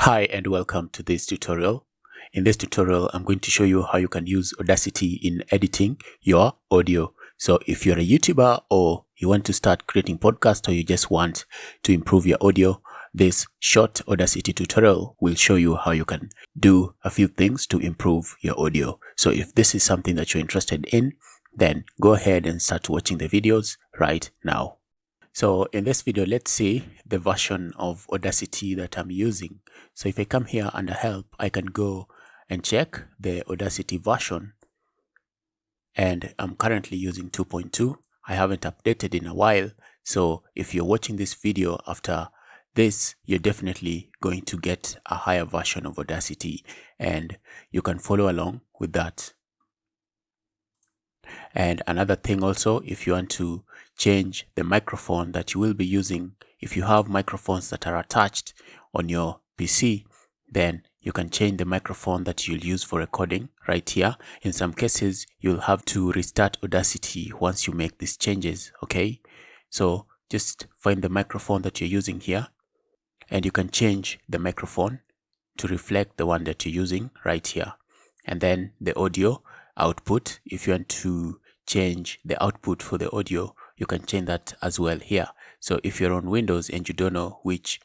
Hi and welcome to this tutorial. In this tutorial, I'm going to show you how you can use Audacity in editing your audio. So if you're a YouTuber or you want to start creating podcasts or you just want to improve your audio, this short Audacity tutorial will show you how you can do a few things to improve your audio. So if this is something that you're interested in, then go ahead and start watching the videos right now. So in this video, let's see the version of Audacity that I'm using. So if I come here under help, I can go and check the Audacity version. And I'm currently using 2.2. I haven't updated in a while. So if you're watching this video after this, you're definitely going to get a higher version of Audacity. And you can follow along with that. And another thing also, if you want to change the microphone that you will be using, if you have microphones that are attached on your PC, then you can change the microphone that you'll use for recording right here. In some cases, you'll have to restart Audacity once you make these changes, okay? So just find the microphone that you're using here, and you can change the microphone to reflect the one that you're using right here. And then the audio output, if you want to change the output for the audio, you can change that as well here. So if you're on Windows and you don't know which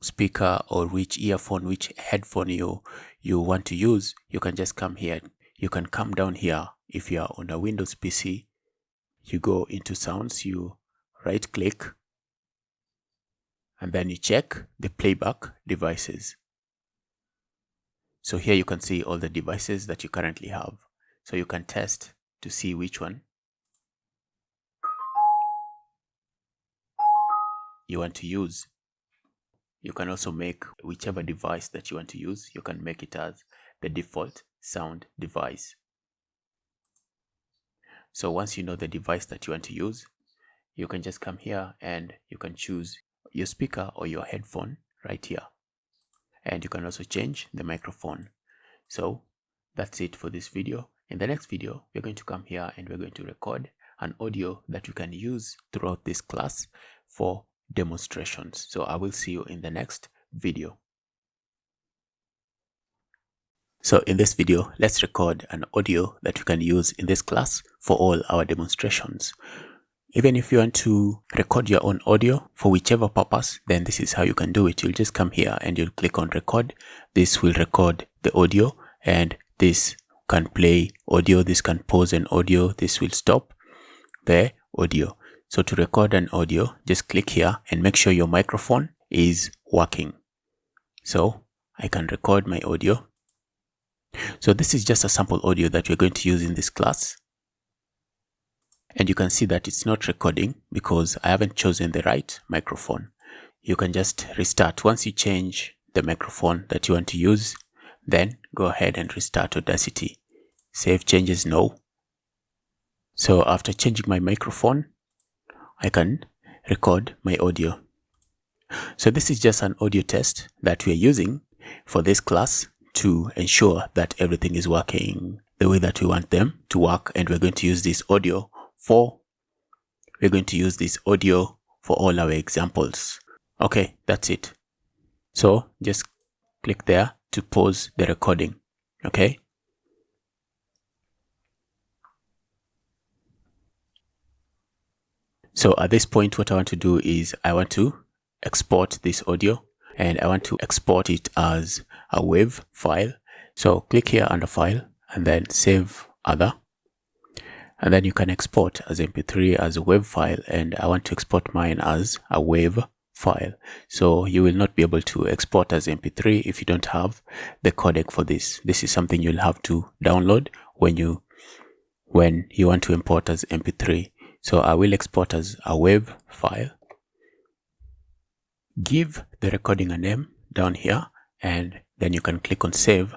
speaker or which earphone, which headphone you want to use, you can just come here. You can come down here. If you are on a Windows PC, you go into sounds, you right click, and then you check the playback devices. So here you can see all the devices that you currently have. So you can test to see which one you want to use. You can also make whichever device that you want to use, you can make it as the default sound device. So once you know the device that you want to use, you can just come here and you can choose your speaker or your headphone right here. And you can also change the microphone. So that's it for this video. In the next video, we're going to come here and we're going to record an audio that you can use throughout this class for demonstrations. So I will see you in the next video. So in this video, let's record an audio that you can use in this class for all our demonstrations. Even if you want to record your own audio for whichever purpose, then this is how you can do it. You'll just come here and you'll click on record. This will record the audio, and this can play audio, this can pause an audio, this will stop the audio. So to record an audio, just click here and make sure your microphone is working. So I can record my audio. So this is just a sample audio that we're going to use in this class. And you can see that it's not recording because I haven't chosen the right microphone. You can just restart. Once you change the microphone that you want to use, then go ahead and restart Audacity. Save changes, no. So after changing my microphone, I can record my audio. So this is just an audio test that we are using for this class to ensure that everything is working the way that we want them to work. And we're going to use this audio for all our examples. Okay, that's it. So just click there to pause the recording. Okay. So at this point, what I want to do is I want to export this audio, and I want to export it as a WAV file. So click here under file and then save other. And then you can export as MP3, as a WAV file, and I want to export mine as a WAV file. So you will not be able to export as MP3 if you don't have the codec for this. This is something you'll have to download when you want to import as MP3. So I will export as a WAV file. Give the recording a name down here, and then you can click on save.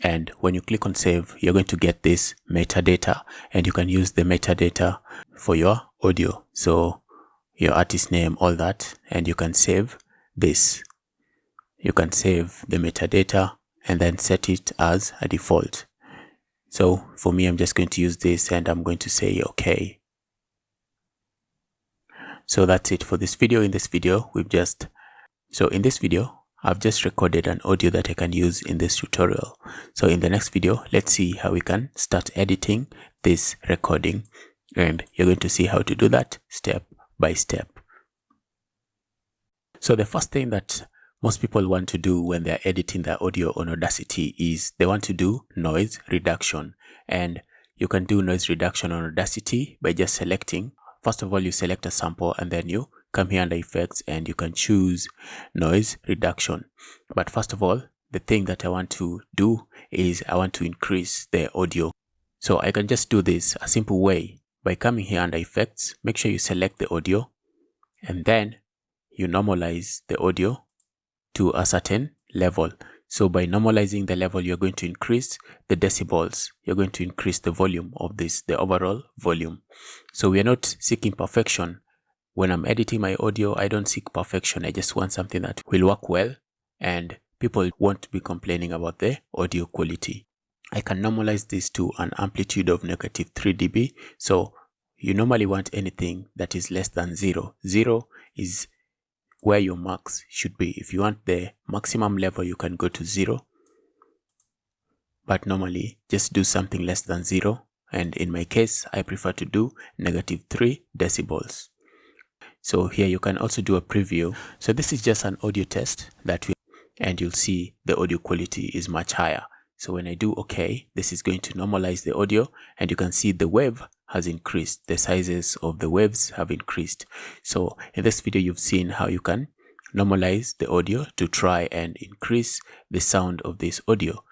And when you click on save, you're going to get this metadata, and you can use the metadata for your audio. So your artist name, all that, and you can save this. You can save the metadata and then set it as a default. So for me, I'm just going to use this and I'm going to say okay. So that's it for this video. In this video, I've just recorded an audio that I can use in this tutorial. So in the next video, let's see how we can start editing this recording, and you're going to see how to do that step by step. So the first thing that most people want to do when they're editing their audio on Audacity is they want to do noise reduction. And you can do noise reduction on Audacity by just selecting, first of all, you select a sample and then you come here under effects and you can choose noise reduction. But first of all, the thing that I want to do is I want to increase the audio. So I can just do this a simple way by coming here under effects. Make sure you select the audio and then you normalize the audio to a certain level. So by normalizing the level, you're going to increase the decibels. You're going to increase the volume of this, the overall volume. So we are not seeking perfection. When I'm editing my audio, I don't seek perfection. I just want something that will work well and people won't be complaining about the audio quality. I can normalize this to an amplitude of -3 dB. So you normally want anything that is less than 0. 0 is where your max should be. If you want the maximum level, you can go to 0. But normally, just do something less than 0. And in my case, I prefer to do -3 decibels. So here you can also do a preview. So this is just an audio test and you'll see the audio quality is much higher. So when I do OK, this is going to normalize the audio and you can see the wave has increased. The sizes of the waves have increased. So in this video, you've seen how you can normalize the audio to try and increase the sound of this audio.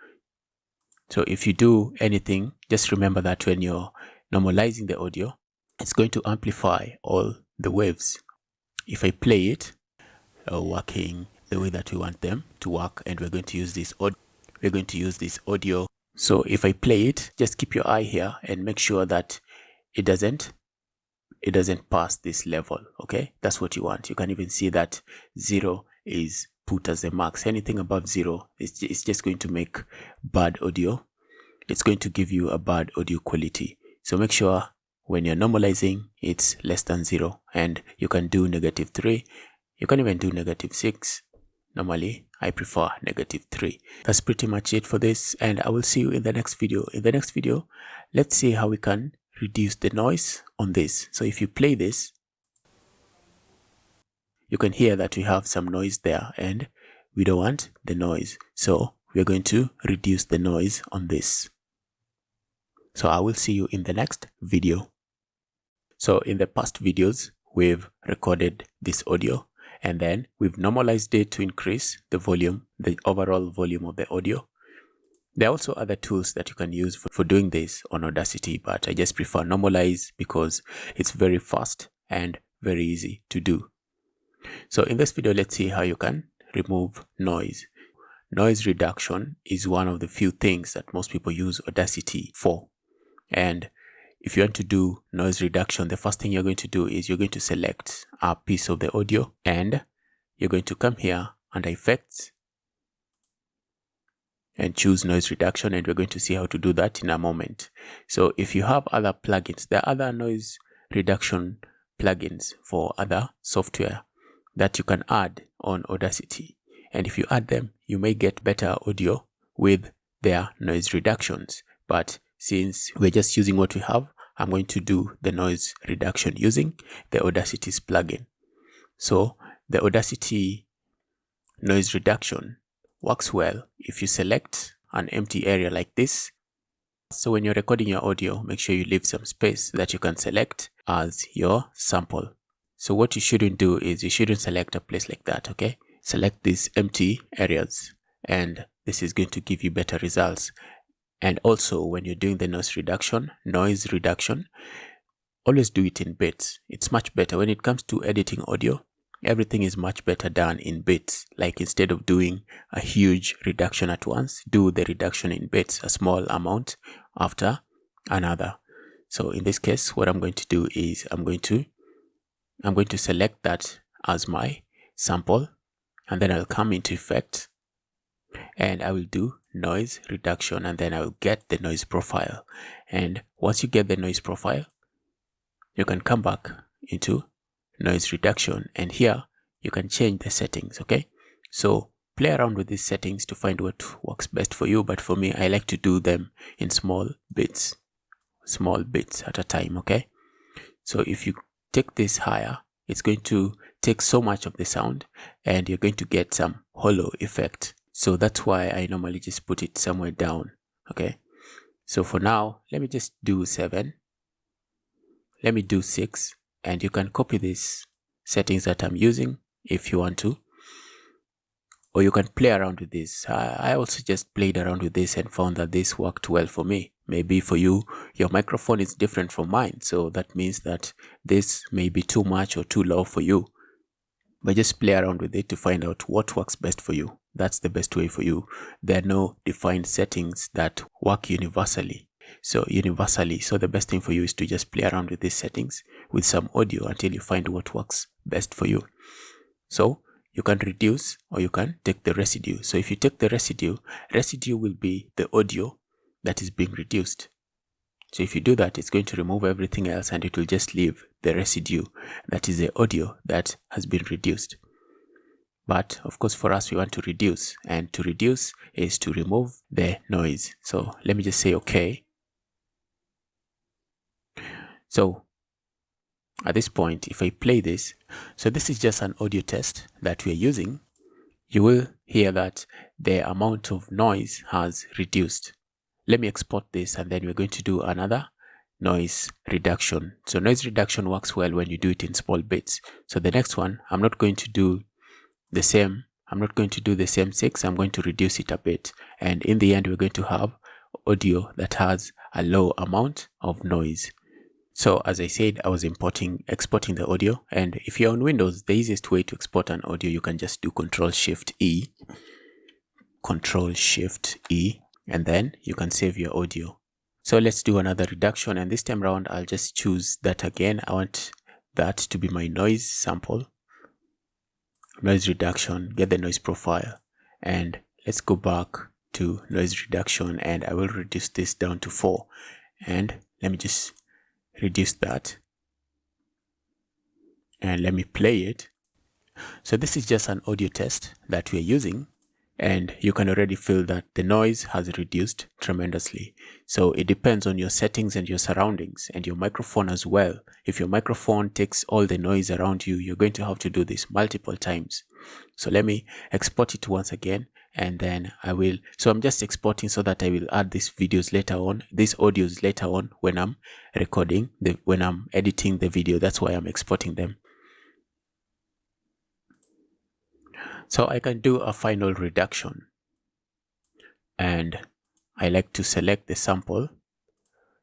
So if you do anything, just remember that when you're normalizing the audio, it's going to amplify all the waves. If I play it, working the way that we want them to work, and we're going to use this audio. So if I play it, just keep your eye here and make sure that it doesn't pass this level. Okay, that's what you want. You can even see that 0 is put as the max. Anything above 0 is just going to make bad audio. It's going to give you a bad audio quality. So make sure when you're normalizing, it's less than 0, and you can do -3. You can even do -6. Normally, I prefer -3. That's pretty much it for this, and I will see you in the next video. In the next video, let's see how we can reduce the noise on this. So if you play this, you can hear that we have some noise there, and we don't want the noise. So we're going to reduce the noise on this. So I will see you in the next video. So in the past videos, we've recorded this audio and then we've normalized it to increase the volume, the overall volume of the audio. There are also other tools that you can use for doing this on Audacity, but I just prefer normalize because it's very fast and very easy to do. So in this video, let's see how you can remove noise. Noise reduction is one of the few things that most people use Audacity for. And if you want to do noise reduction, the first thing you're going to do is you're going to select a piece of the audio and you're going to come here under effects and choose noise reduction, and we're going to see how to do that in a moment. So if you have other plugins, there are other noise reduction plugins for other software that you can add on Audacity. And if you add them, you may get better audio with their noise reductions. But since we're just using what we have, I'm going to do the noise reduction using the Audacity's plugin. So the Audacity noise reduction works well if you select an empty area like this. So when you're recording your audio, make sure you leave some space that you can select as your sample. So what you shouldn't do is you shouldn't select a place like that, okay? Select these empty areas and this is going to give you better results. And also when you're doing the noise reduction, always do it in bits. It's much better. When it comes to editing audio, everything is much better done in bits. Like instead of doing a huge reduction at once, do the reduction in bits, a small amount after another. So in this case, what I'm going to do is I'm going to select that as my sample, and then I'll come into effect and I will do noise reduction, and then I will get the noise profile. And once you get the noise profile, you can come back into noise reduction, and here you can change the settings. Okay, so play around with these settings to find what works best for you, but for me, I like to do them in small bits at a time, okay? So if you take this higher, it's going to take so much of the sound and you're going to get some hollow effect. So that's why I normally just put it somewhere down, okay? So for now, let me just do 7. Let me do 6, and you can copy these settings that I'm using if you want to, or you can play around with this. I also just played around with this and found that this worked well for me. Maybe for you, your microphone is different from mine, so that means that this may be too much or too low for you. But just play around with it to find out what works best for you. That's the best way for you. There are no defined settings that work universally. So the best thing for you is to just play around with these settings with some audio until you find what works best for you. So you can reduce or you can take the residue. So if you take the residue will be the audio that is being reduced. So if you do that, it's going to remove everything else and it will just leave the residue, that is the audio that has been reduced. But of course, for us, we want to reduce, and to reduce is to remove the noise. So let me just say okay. So at this point, if I play this, so this is just an audio test that we are using, you will hear that the amount of noise has reduced. Let me export this and then we're going to do another noise reduction. So noise reduction works well when you do it in small bits. So the next one, I'm not going to do the same 6, I'm going to reduce it a bit. And in the end, we're going to have audio that has a low amount of noise. So as I said, I was exporting the audio. And if you're on Windows, the easiest way to export an audio, you can just do Control-Shift-E, and then you can save your audio. So let's do another reduction, and this time around I'll just choose that again. I want that to be my noise sample. Noise reduction, get the noise profile, and let's go back to noise reduction, and I will reduce this down to 4. And let me just reduce that, and let me play it. So this is just an audio test that we're using, and you can already feel that the noise has reduced tremendously. So it depends on your settings and your surroundings and your microphone as well. If your microphone takes all the noise around you, you're going to have to do this multiple times. So let me export it once again, and then so I'm just exporting so that I will add these audios later on when I'm when I'm editing the video. That's why I'm exporting them. So I can do a final reduction, and I like to select the sample.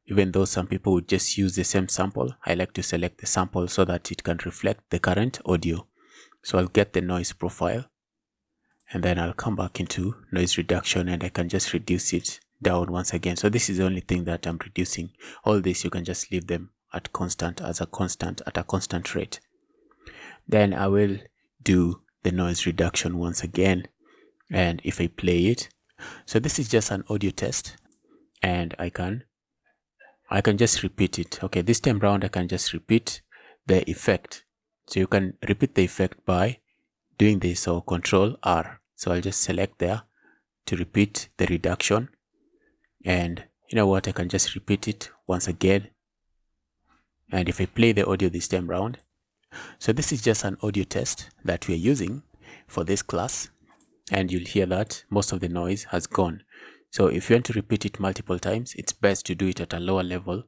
Even though some people would just use the same sample, I like to select the sample so that it can reflect the current audio. So I'll get the noise profile, and then I'll come back into noise reduction, and I can just reduce it down once again. So this is the only thing that I'm reducing. All this, you can just leave them at a constant rate. Then I will do the noise reduction once again, and if I play it, so this is just an audio test, and I can just repeat it. Okay, this time round I can just repeat the effect. So you can repeat the effect by doing this, or Control R. So I'll just select there to repeat the reduction, and you know what, I can just repeat it once again. And if I play the audio this time round, so this is just an audio test that we are using for this class, and you'll hear that most of the noise has gone. So if you want to repeat it multiple times, it's best to do it at a lower level,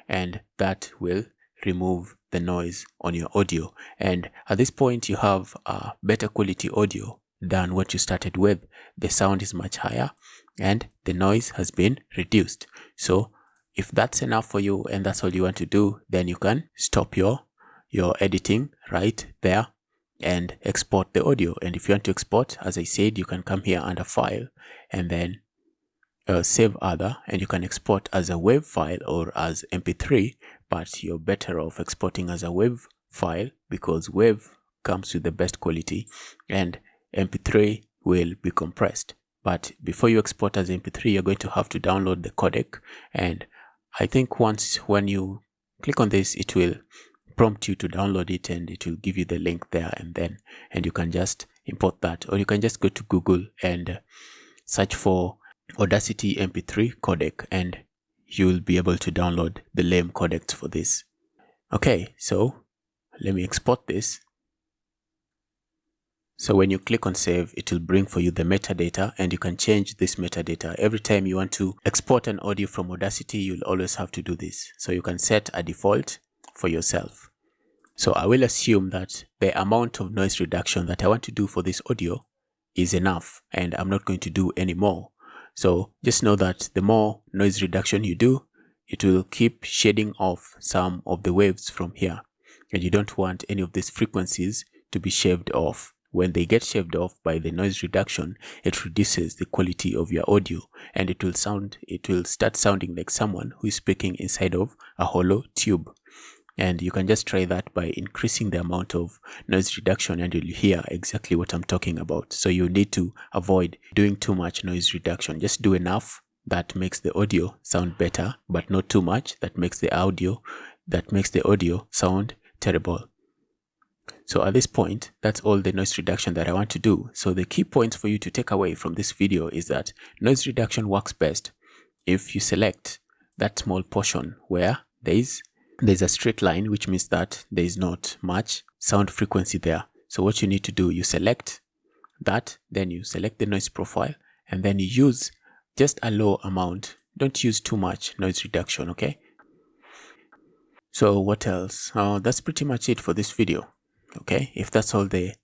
and that will remove the noise on your audio. And at this point, you have a better quality audio than what you started with. The sound is much higher and the noise has been reduced. So if that's enough for you and that's all you want to do, then you can stop your editing right there and export the audio. And if you want to export, as I said, you can come here under File and then Save Other, and you can export as a WAV file or as MP3, but you're better off exporting as a WAV file because WAV comes with the best quality and MP3 will be compressed. But before you export as MP3, you're going to have to download the codec, and I think when you click on this, it will prompt you to download it and it will give you the link there, and you can just import that, or you can just go to Google and search for Audacity MP3 codec, and you'll be able to download the lame codecs for this. Okay, so let me export this. So when you click on save, it will bring for you the metadata, and you can change this metadata. Every time you want to export an audio from Audacity, you'll always have to do this. So you can set a default for yourself. So I will assume that the amount of noise reduction that I want to do for this audio is enough, and I'm not going to do any more. So just know that the more noise reduction you do, it will keep shading off some of the waves from here. And you don't want any of these frequencies to be shaved off. When they get shaved off by the noise reduction, it reduces the quality of your audio, and it will start sounding like someone who is speaking inside of a hollow tube. And you can just try that by increasing the amount of noise reduction, and you'll hear exactly what I'm talking about. So you need to avoid doing too much noise reduction. Just do enough that makes the audio sound better, but not too much that makes the audio sound terrible. So at this point, that's all the noise reduction that I want to do. So the key points for you to take away from this video is that noise reduction works best if you select that small portion where there's a straight line, which means that there is not much sound frequency there. So what you need to do, you select that, then you select the noise profile, and then you use just a low amount. Don't use too much noise reduction, okay? So what else? That's pretty much it for this video. Okay, if that's all the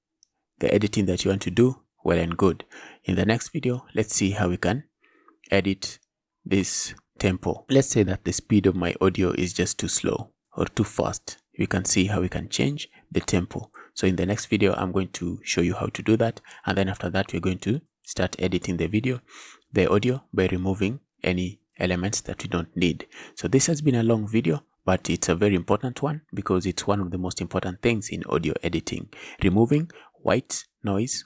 editing that you want to do, well and good. In the next video, let's see how we can edit this tempo. Let's say that the speed of my audio is just too slow or too fast. We can see how we can change the tempo. So in the next video, I'm going to show you how to do that, and then after that, we're going to start editing the audio by removing any elements that we don't need. So this has been a long video, but it's a very important one because it's one of the most important things in audio editing, removing white noise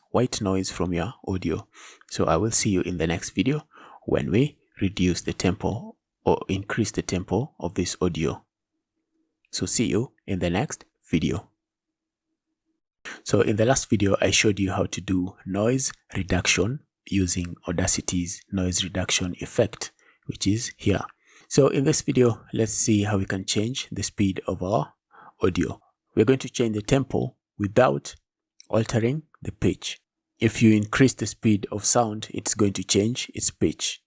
from your audio. So I will see you in the next video when we reduce the tempo or increase the tempo of this audio. So see you in the next video. So in the last video, I showed you how to do noise reduction using Audacity's noise reduction effect, which is here. So in this video, let's see how we can change the speed of our audio. We're going to change the tempo without altering the pitch. If you increase the speed of sound, it's going to change its pitch.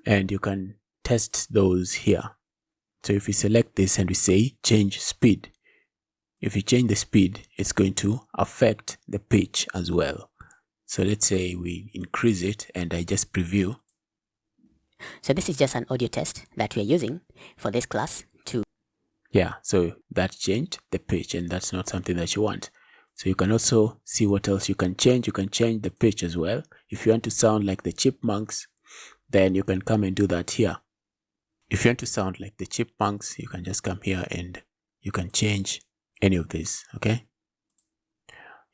And you can test those here. So if we select this and we say change speed, if you change the speed, it's going to affect the pitch as well. So let's say we increase it and I just preview. So this is just an audio test that we are using for this class to... Yeah, so that changed the pitch, and that's not something that you want. So you can also see what else you can change. You can change the pitch as well. If you want to sound like the chipmunks, then you can come and do that here. If you want to sound like the chipmunks, you can just come here and you can change any of this, okay?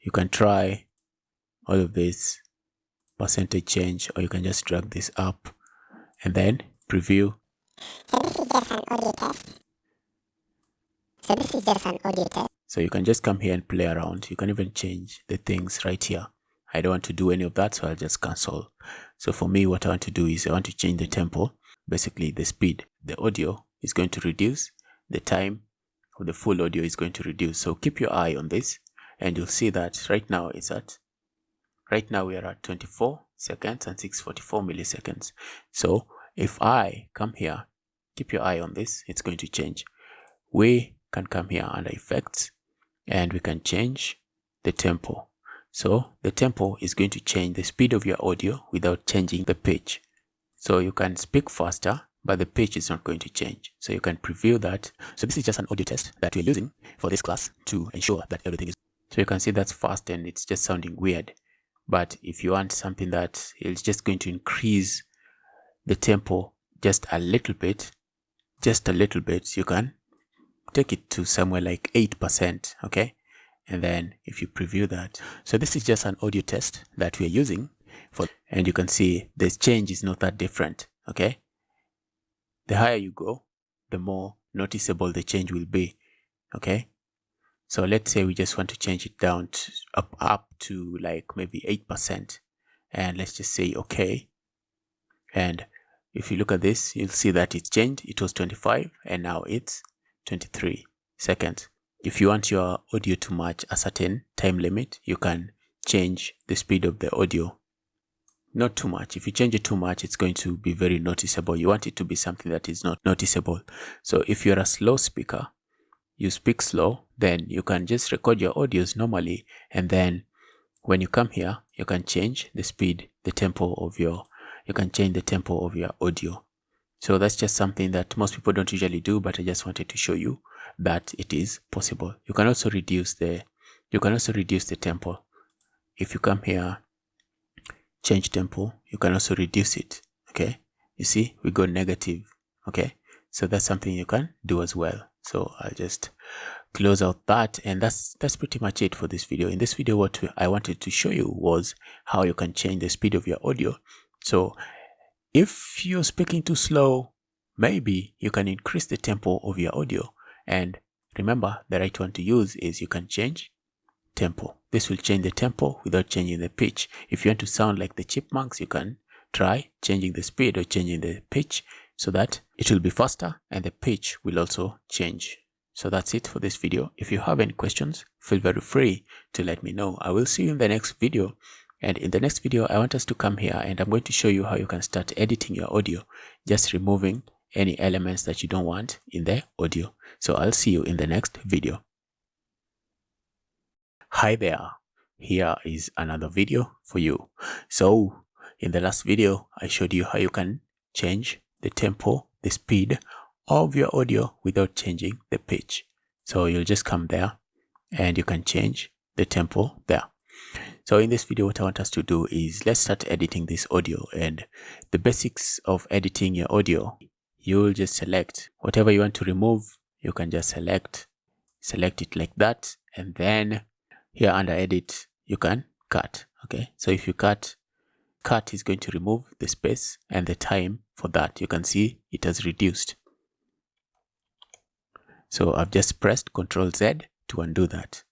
You can try all of this percentage change, or you can just drag this up and then preview. So this is just an audio test. So you can just come here and play around. You can even change the things right here. I don't want to do any of that, so I'll just cancel. So for me, what I want to do is I want to change the tempo, basically the speed. The audio is going to reduce, the time of the full audio is going to reduce. So keep your eye on this, and you'll see that right now we are at 24 seconds and 644 milliseconds. So if I come here, keep your eye on this, it's going to change. We can come here under effects and we can change the tempo. So the tempo is going to change the speed of your audio without changing the pitch. So you can speak faster, but the pitch is not going to change. So you can preview that. So this is just an audio test that we're using for this class to ensure that everything is... So you can see that's fast and it's just sounding weird. But if you want something that is just going to increase the tempo just a little bit, you can take it to somewhere like 8%, okay? And then if you preview that. So this is just an audio test that we're using for, and you can see the change is not that different, okay? The higher you go, the more noticeable the change will be, okay? So let's say we just want to change it down to up to like maybe 8%. And let's just say okay. And if you look at this, you'll see that it's changed. It was 25 and now it's 23 seconds. If you want your audio to match a certain time limit, you can change the speed of the audio. Not too much. If you change it too much, it's going to be very noticeable. You want it to be something that is not noticeable. So if you're a slow speaker, you speak slow, then you can just record your audios normally. And then when you come here, you can change the speed, the tempo of your, you can change the tempo of your audio. So that's just something that most people don't usually do, but I just wanted to show you that it is possible. You can also reduce the tempo. If you come here, change tempo, you can also reduce it. Okay, you see we go negative. Okay, so that's something you can do as well. So I'll just close out that, and that's pretty much it for this video. In this video, what I wanted to show you was how you can change the speed of your audio. So if you're speaking too slow, maybe you can increase the tempo of your audio. And remember, the right one to use is you can change tempo. This will change the tempo without changing the pitch. If you want to sound like the chipmunks, you can try changing the speed or changing the pitch so that it will be faster and the pitch will also change. So that's it for this video. If you have any questions, feel very free to let me know. I will see you in the next video. And in the next video, I want us to come here and I'm going to show you how you can start editing your audio, just removing any elements that you don't want in the audio. So I'll see you in the next video. Hi there, here is another video for you. So in the last video, I showed you how you can change the tempo, the speed of your audio without changing the pitch. So you'll just come there and you can change the tempo there. So in this video, what I want us to do is let's start editing this audio. And the basics of editing your audio, you'll just select whatever you want to remove. You can just select it like that, and then here under edit, you can cut. Okay, so if you cut is going to remove the space and the time for that. You can see it has reduced. So I've just pressed Ctrl Z to undo that.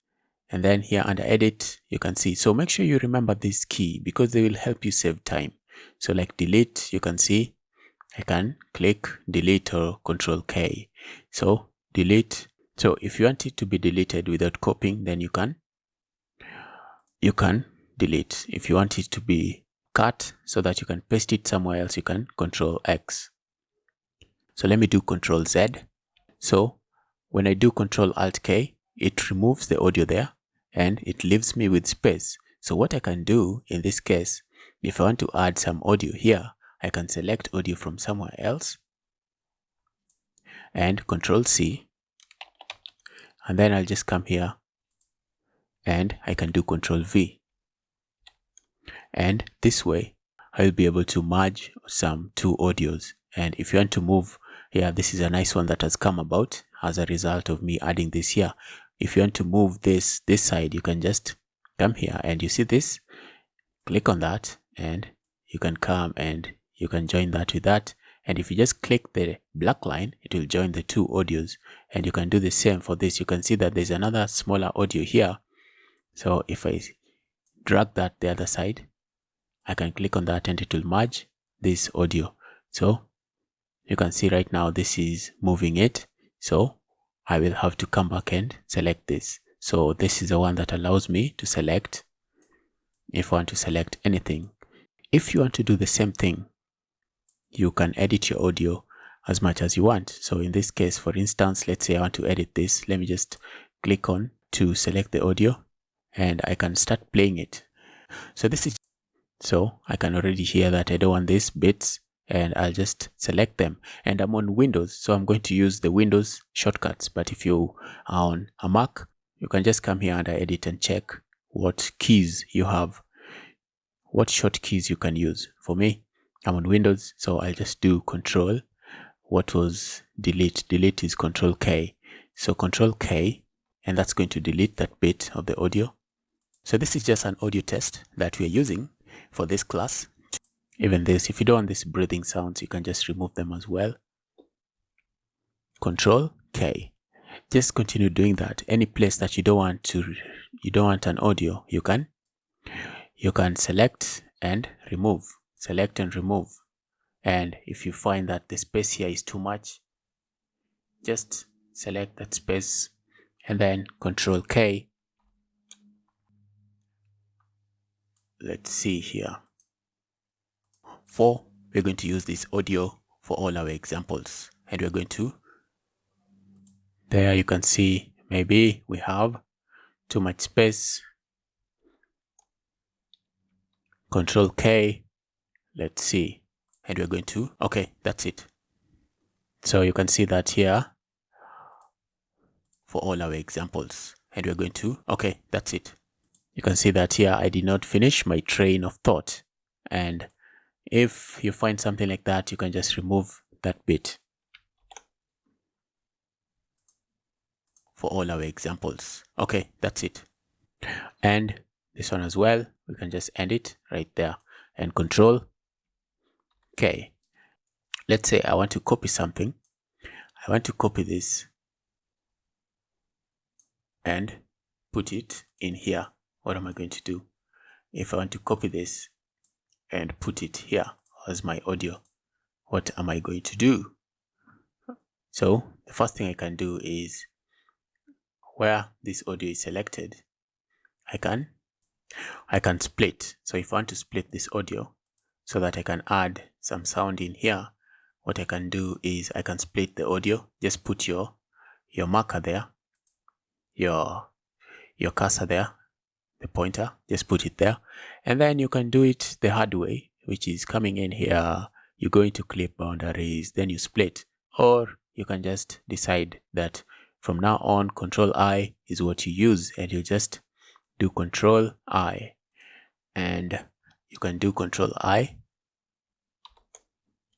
And then here under edit, you can see. So make sure you remember this key because they will help you save time. So like delete, you can see I can click delete or Ctrl K. So delete. So if you want it to be deleted without copying, then you can delete. If you want it to be cut so that you can paste it somewhere else, you can Ctrl X. So let me do Ctrl Z. So when I do Ctrl Alt K, it removes the audio there and it leaves me with space. So what I can do in this case, if I want to add some audio here, I can select audio from somewhere else and Ctrl C, and then I'll just come here and I can do Ctrl V. And this way, I'll be able to merge some two audios. And if you want to move, yeah, this is a nice one that has come about as a result of me adding this here. If you want to move this side, you can just come here and you see this, click on that and you can come and you can join that with that. And if you just click the black line, it will join the two audios. And you can do the same for this. You can see that there's another smaller audio here. So if I drag that the other side, I can click on that and it will merge this audio. So you can see right now this is moving it. So I will have to come back and select this. So this is the one that allows me to select if I want to select anything. If you want to do the same thing, you can edit your audio as much as you want. So in this case, for instance, let's say I want to edit this. Let me just click on to select the audio and I can start playing it. So this is, so I can already hear that I don't want these bits and I'll just select them. And I'm on Windows, so I'm going to use the Windows shortcuts. But if you are on a Mac, you can just come here under edit and check what keys you have, what short keys you can use. For me, I'm on Windows, so I'll just do Control. What was delete? Delete is Control K. So Control K, and that's going to delete that bit of the audio. So this is just an audio test that we are using for this class. Even this, if you don't want these breathing sounds, you can just remove them as well. Control K. just continue doing that. Any place that you don't want an audio, you can select and remove, select and remove. And if you find that the space here is too much, just select that space and then Control K. Let's see here. We're going to use this audio for all our examples, and we're going to, there you can see maybe we have too much space. Control K. Let's see, and we're going to, okay, that's it. So you can see that here for all our examples, and we're going to, okay, that's it. You can see that here I did not finish my train of thought, and if you find something like that, you can just remove that bit for all our examples. Okay, that's it. And this one as well, we can just end it right there and Control K. Let's say I want to copy something. I want to copy this and put it in here. What am I going to do? If I want to copy this and put it here as my audio, what am I going to do? So the first thing I can do is, where this audio is selected, I can split. So if I want to split this audio so that I can add some sound in here, what I can do is I can split the audio. Just put your marker there, your cursor there, the pointer, just put it there, and then you can do it the hard way, which is coming in here, you go into clip boundaries, then you split. Or you can just decide that from now on Control I is what you use, and you just do Control I, and you can do Control I,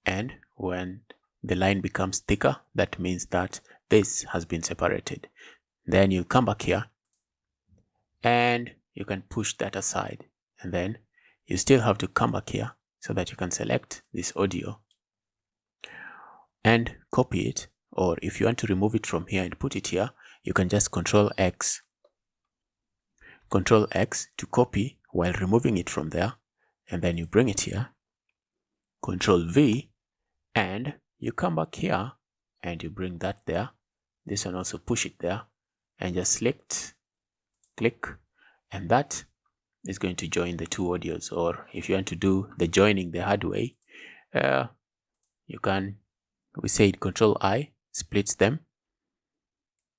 and when the line becomes thicker, that means that this has been separated. Then you come back here and you can push that aside, and then you still have to come back here so that you can select this audio and copy it. Or if you want to remove it from here and put it here, you can just Control X to copy while removing it from there, and then you bring it here, Control V, and you come back here and you bring that there. This one also, push it there and just select, click, and that is going to join the two audios. Or if you want to do the joining the hard way, you can, we said Control I splits them,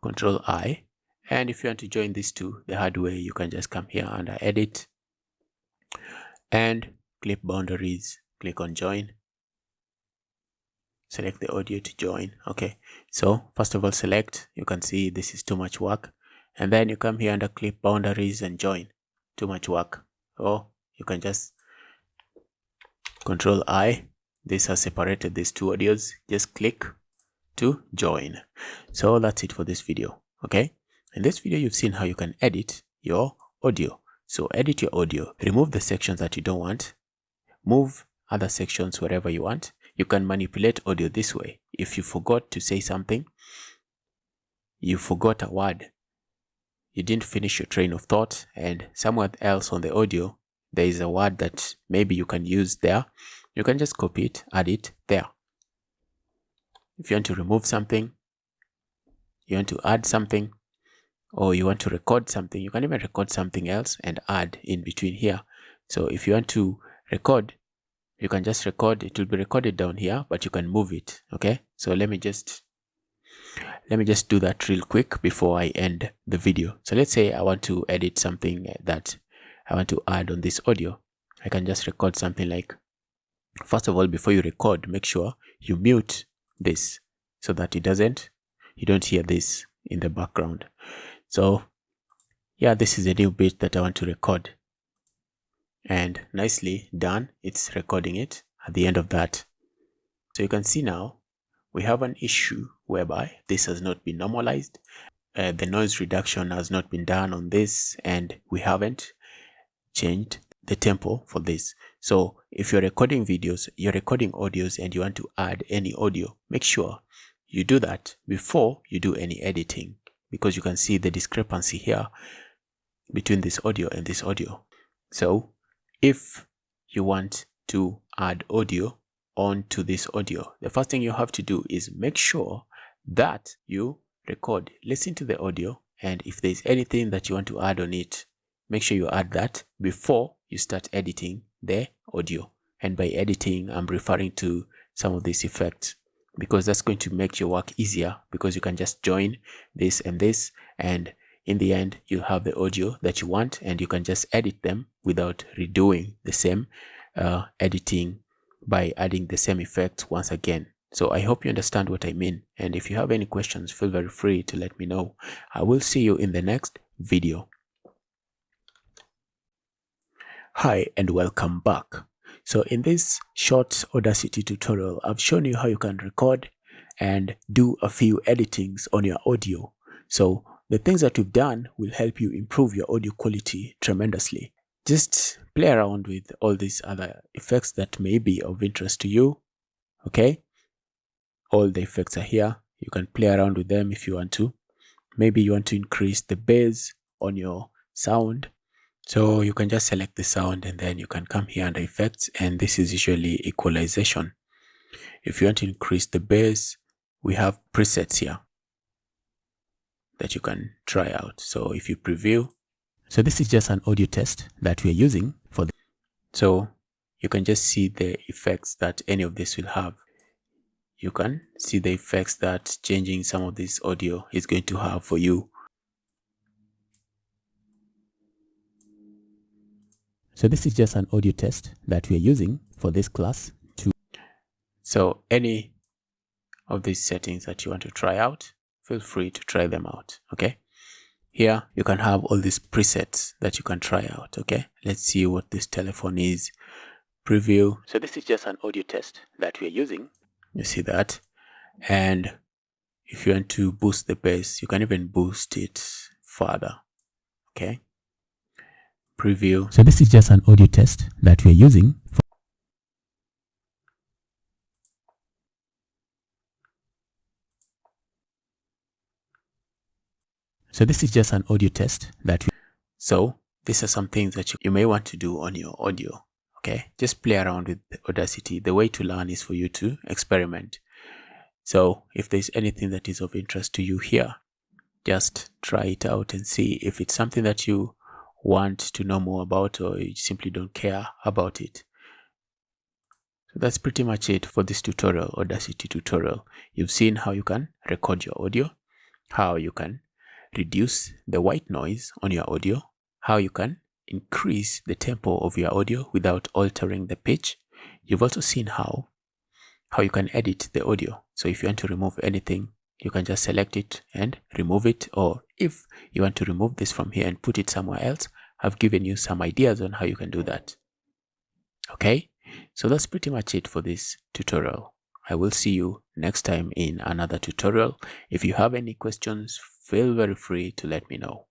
Control I, and if you want to join these two the hard way, you can just come here under Edit and Clip Boundaries, click on Join, select the audio to join. Okay, so first of all select, you can see this is too much work, and then you come here under Clip Boundaries and Join, too much work. Or you can just Control I, this has separated these two audios, just click to join. So that's it for this video. Okay, in this video you've seen how you can edit your audio. So edit your audio, remove the sections that you don't want, move other sections wherever you want. You can manipulate audio this way. If you forgot to say something, you forgot a word, you didn't finish your train of thought, and somewhere else on the audio there is a word that maybe you can use there, you can just copy it, add it there. If you want to remove something, you want to add something, or you want to record something, you can even record something else and add in between here. So if you want to record, you can just record, it will be recorded down here, but you can move it. Okay, so let me just do that real quick before I end the video. So let's say I want to edit something that I want to add on this audio. I can just record something like, first of all, before you record, make sure you mute this so that you don't hear this in the background. So yeah, this is a new bit that I want to record, and nicely done, it's recording it at the end of that. So you can see now we have an issue whereby this has not been normalized, the noise reduction has not been done on this, and we haven't changed the tempo for this. So if you're recording videos, you're recording audios, and you want to add any audio, make sure you do that before you do any editing, because you can see the discrepancy here between this audio and this audio. So if you want to add audio onto this audio, the first thing you have to do is make sure that you record, listen to the audio, and if there's anything that you want to add on it, make sure you add that before you start editing the audio. And by editing, I'm referring to some of these effects, because that's going to make your work easier, because you can just join this and this, and in the end you have the audio that you want, and you can just edit them without redoing the same editing by adding the same effects once again. So I hope you understand what I mean, and if you have any questions, feel very free to let me know. I will see you in the next video. Hi and welcome back. So in this short Audacity tutorial, I've shown you how you can record and do a few editings on your audio. So the things that we've done will help you improve your audio quality tremendously. Just play around with all these other effects that may be of interest to you. Okay? All the effects are here. You can play around with them if you want to. Maybe you want to increase the bass on your sound. So you can just select the sound and then you can come here under effects, and this is usually equalization. If you want to increase the bass, we have presets here that you can try out. So if you preview, so this is just an audio test that we are using for the, so you can just see the effects that any of this will have. You can see the effects that changing some of this audio is going to have for you. So this is just an audio test that we are using for this class too. So any of these settings that you want to try out, feel free to try them out. Okay, here you can have all these presets that you can try out. Okay, let's see what this telephone is. Preview. So this is just an audio test that we are using. You see that? And if you want to boost the bass, you can even boost it further. Okay, preview. So this is just an audio test that we are using for, so this is just an audio test that we, so these are some things that you may want to do on your audio. Okay, just play around with Audacity. The way to learn is for you to experiment. So if there's anything that is of interest to you here, just try it out and see if it's something that you want to know more about, or you simply don't care about it. So that's pretty much it for this tutorial, Audacity tutorial. You've seen how you can record your audio, how you can reduce the white noise on your audio, how you can increase the tempo of your audio without altering the pitch. You've also seen how you can edit the audio. So if you want to remove anything, you can just select it and remove it, or if you want to remove this from here and put it somewhere else, I've given you some ideas on how you can do that. Okay, so that's pretty much it for this tutorial. I will see you next time in another tutorial. If you have any questions, feel very free to let me know.